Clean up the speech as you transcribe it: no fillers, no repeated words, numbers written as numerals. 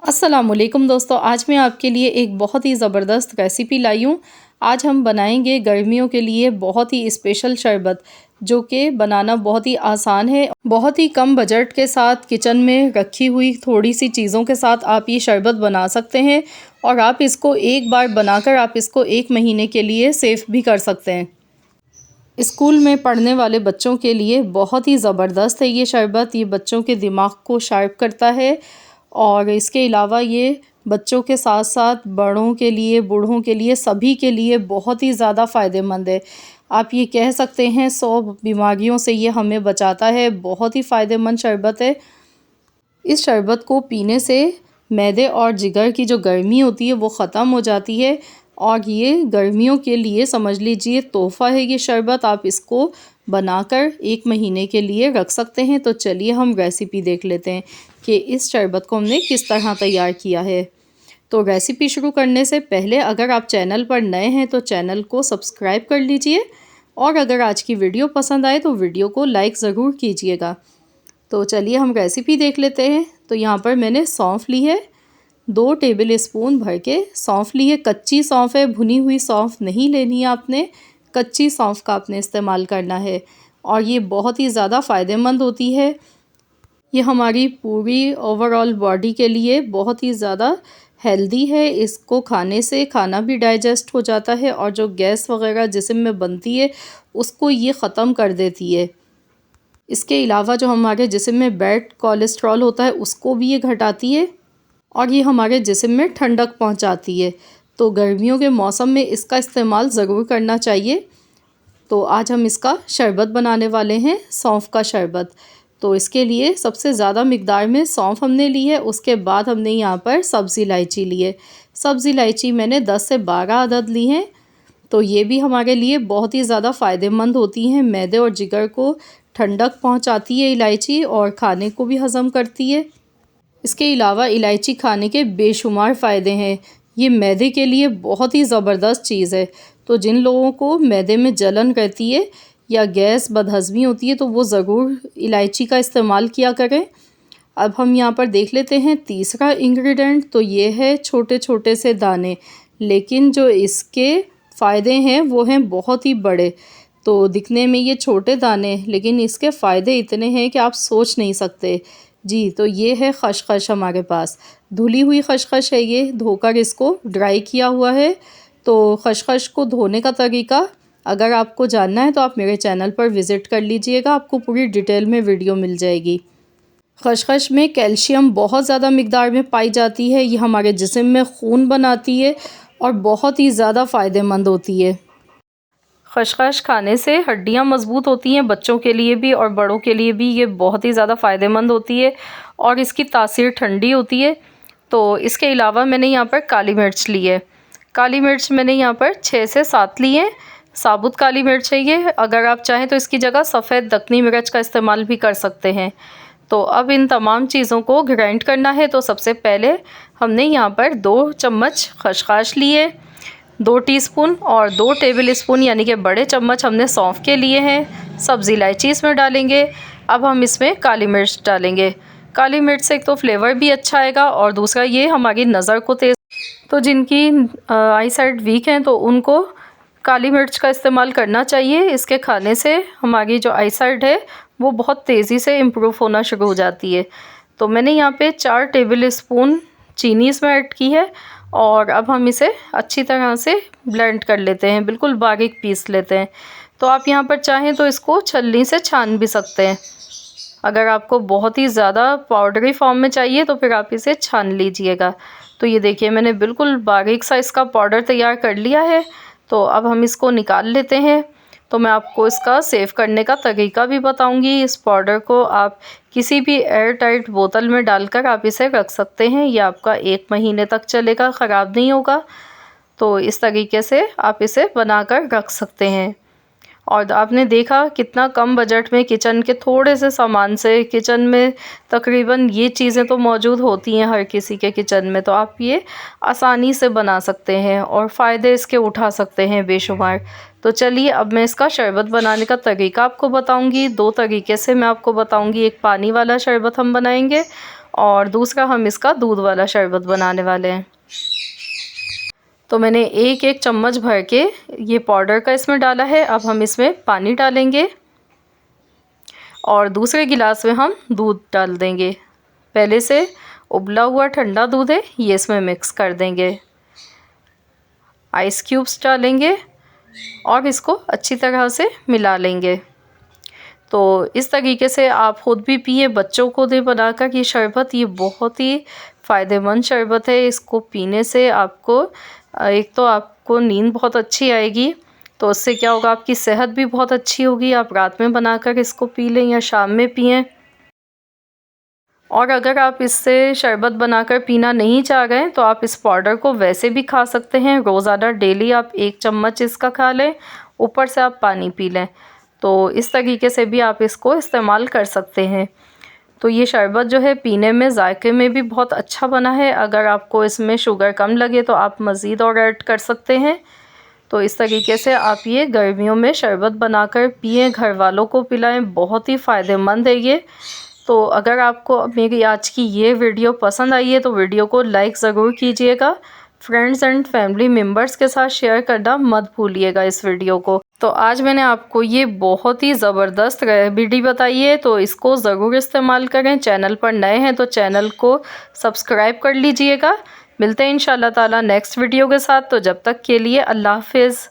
अस्सलामुअलैकुम दोस्तों, आज मैं आपके लिए एक बहुत ही ज़बरदस्त रेसिपी लाई हूँ। आज हम बनाएंगे गर्मियों के लिए बहुत ही स्पेशल शरबत, जो कि बनाना बहुत ही आसान है। बहुत ही कम बजट के साथ किचन में रखी हुई थोड़ी सी चीज़ों के साथ आप ये शरबत बना सकते हैं और आप इसको एक बार बनाकर आप इसको 1 महीने के लिए सेव भी कर सकते हैं। स्कूल में पढ़ने वाले बच्चों के लिए बहुत ही ज़बरदस्त है ये शरबत। ये बच्चों के दिमाग को शार्प करता है और इसके अलावा ये बच्चों के साथ साथ बड़ों के लिए, बूढ़ों के लिए, सभी के लिए बहुत ही ज़्यादा फ़ायदेमंद है। आप ये कह सकते हैं 100 बीमारियों से ये हमें बचाता है। बहुत ही फ़ायदेमंद शरबत है। इस शरबत को पीने से मैदे और जिगर की जो गर्मी होती है वो ख़त्म हो जाती है और ये गर्मियों के लिए समझ लीजिए तोहफ़ा है ये शरबत। आप इसको बनाकर 1 महीने के लिए रख सकते हैं। तो चलिए हम रेसिपी देख लेते हैं कि इस शरबत को हमने किस तरह तैयार किया है। तो रेसिपी शुरू करने से पहले अगर आप चैनल पर नए हैं तो चैनल को सब्सक्राइब कर लीजिए और अगर आज की वीडियो पसंद आए तो वीडियो को लाइक ज़रूर कीजिएगा। तो चलिए हम रेसिपी देख लेते हैं। तो यहाँ पर मैंने सौंफ ली है, 2 टेबल स्पून भर के सौंफ ली है। कच्ची सौंफ है, भुनी हुई सौंफ नहीं लेनी है आपने, कच्ची सौंफ का आपने इस्तेमाल करना है और ये बहुत ही ज़्यादा फ़ायदेमंद होती है। ये हमारी पूरी ओवरऑल बॉडी के लिए बहुत ही ज़्यादा हेल्दी है। इसको खाने से खाना भी डाइजेस्ट हो जाता है और जो गैस वगैरह जिस्म में बनती है उसको ये ख़त्म कर देती है। इसके अलावा जो हमारे जिस्म में बैड कोलेस्ट्रॉल होता है उसको भी ये घटाती है और ये हमारे जिस्म में ठंडक पहुंचाती है। तो गर्मियों के मौसम में इसका इस्तेमाल ज़रूर करना चाहिए। तो आज हम इसका शरबत बनाने वाले हैं, सौंफ का शरबत। तो इसके लिए सबसे ज़्यादा मिकदार में सौंफ हमने ली है। उसके बाद हमने यहाँ पर सब्ज़ी इलायची ली है। सब्ज़ी इलायची मैंने 10 से 12 अदद ली हैं। तो ये भी हमारे लिए बहुत ही ज़्यादा फ़ायदेमंद होती हैं। मैदे और जिगर को ठंडक पहुँचाती है इलायची और खाने को भी हज़म करती है। इसके अलावा इलायची खाने के बेशुमार फ़ायदे हैं। ये मैदे के लिए बहुत ही ज़बरदस्त चीज़ है। तो जिन लोगों को मैदे में जलन रहती है या गैस बदहज़मी होती है तो वो ज़रूर इलायची का इस्तेमाल किया करें। अब हम यहाँ पर देख लेते हैं तीसरा इंग्रेडिएंट। तो ये है छोटे छोटे से दाने, लेकिन जो इसके फ़ायदे हैं वो हैं बहुत ही बड़े। तो दिखने में ये छोटे दाने, लेकिन इसके फ़ायदे इतने हैं कि आप सोच नहीं सकते। जी, तो ये है खसखस हमारे पास। धुली हुई खसखस है ये, धोकर इसको ड्राई किया हुआ है। तो खसखस को धोने का तरीका अगर आपको जानना है तो आप मेरे चैनल पर विज़िट कर लीजिएगा, आपको पूरी डिटेल में वीडियो मिल जाएगी। खसखस में कैल्शियम बहुत ज़्यादा मिकदार में पाई जाती है। ये हमारे जिस्म में खून बनाती है और बहुत ही ज़्यादा फ़ायदेमंद होती है। खसखस खाने से हड्डियां मज़बूत होती हैं, बच्चों के लिए भी और बड़ों के लिए भी ये बहुत ही ज़्यादा फ़ायदेमंद होती है और इसकी तासीर ठंडी होती है। तो इसके अलावा मैंने यहाँ पर काली मिर्च ली है। काली मिर्च मैंने यहाँ पर 6 से 7 ली है। साबुत काली मिर्च है ये। अगर आप चाहें तो इसकी जगह सफ़ेद दक्कनी मिर्च का इस्तेमाल भी कर सकते हैं। तो अब इन तमाम चीज़ों को ग्राइंड करना है। तो सबसे पहले हमने यहाँ पर 2 चम्मच खसखस लिए, 2 टीस्पून और 2 टेबल स्पून यानी कि बड़े चम्मच हमने सौंफ के लिए हैं। सब्ज़ी इलायची इसमें डालेंगे। अब हम इसमें काली मिर्च डालेंगे। काली मिर्च से एक तो फ्लेवर भी अच्छा आएगा और दूसरा ये हमारी नज़र को तेज़, तो जिनकी आई साइड वीक हैं तो उनको काली मिर्च का इस्तेमाल करना चाहिए। इसके खाने से हमारी जो आई साइड है वो बहुत तेज़ी से इम्प्रूव होना शुरू हो जाती है। तो मैंने यहाँ पे 4 टेबल स्पून चीनी इसमें ऐड की है और अब हम इसे अच्छी तरह से ब्लेंड कर लेते हैं, बिल्कुल बारीक पीस लेते हैं। तो आप यहाँ पर चाहें तो इसको छलनी से छान भी सकते हैं। अगर आपको बहुत ही ज़्यादा पाउडरी फॉर्म में चाहिए तो फिर आप इसे छान लीजिएगा। तो ये देखिए मैंने बिल्कुल बारीक सा इसका पाउडर तैयार कर लिया है। तो अब हम इसको निकाल लेते हैं। तो मैं आपको इसका सेव करने का तरीका भी बताऊंगी। इस पाउडर को आप किसी भी एयर टाइट बोतल में डालकर आप इसे रख सकते हैं। ये आपका 1 महीने तक चलेगा, ख़राब नहीं होगा। तो इस तरीके से आप इसे बनाकर रख सकते हैं। और आपने देखा कितना कम बजट में किचन के थोड़े से सामान से, किचन में तकरीबन ये चीज़ें तो मौजूद होती हैं हर किसी के किचन में, तो आप ये आसानी से बना सकते हैं और फ़ायदे इसके उठा सकते हैं बेशुमार। तो चलिए अब मैं इसका शरबत बनाने का तरीका आपको बताऊंगी। 2 तरीके से मैं आपको बताऊंगी। एक पानी वाला शरबत हम बनाएंगे और दूसरा हम इसका दूध वाला शरबत बनाने वाले हैं। तो मैंने एक एक चम्मच भर के ये पाउडर का इसमें डाला है। अब हम इसमें पानी डालेंगे और दूसरे गिलास में हम दूध डाल देंगे। पहले से उबला हुआ ठंडा दूध है, ये इसमें मिक्स कर देंगे। आइस क्यूब्स डालेंगे और इसको अच्छी तरह से मिला लेंगे। तो इस तरीके से आप खुद भी पिए, बच्चों को दे बनाकर ये शरबत। ये बहुत ही फ़ायदेमंद शरबत है। इसको पीने से आपको एक तो आपको नींद बहुत अच्छी आएगी, तो उससे क्या होगा, आपकी सेहत भी बहुत अच्छी होगी। आप रात में बनाकर इसको पी लें या शाम में पिएं। और अगर आप इससे शरबत बनाकर पीना नहीं चाह रहे हैं तो आप इस पाउडर को वैसे भी खा सकते हैं। रोज़ाना डेली आप 1 चम्मच इसका खा लें, ऊपर से आप पानी पी लें। तो इस तरीके से भी आप इसको इस्तेमाल कर सकते हैं। तो ये शरबत जो है पीने में, जायके में भी बहुत अच्छा बना है। अगर आपको इसमें शुगर कम लगे तो आप मज़ीद और ऐड कर सकते हैं। तो इस तरीके से आप ये गर्मियों में शरबत बनाकर पिएं, घर वालों को पिलाएं। बहुत ही फ़ायदेमंद है ये। तो अगर आपको मेरी आज की ये वीडियो पसंद आई है तो वीडियो को लाइक ज़रूर कीजिएगा। फ्रेंड्स एंड फैमिली मेम्बर्स के साथ शेयर करना मत भूलिएगा इस वीडियो को। तो आज मैंने आपको ये बहुत ही ज़बरदस्त रेसिपी बताई है, तो इसको ज़रूर इस्तेमाल करें। चैनल पर नए हैं तो चैनल को सब्सक्राइब कर लीजिएगा। मिलते हैं इंशाल्लाह ताला नेक्स्ट वीडियो के साथ। तो जब तक के लिए अल्लाह हाफिज़।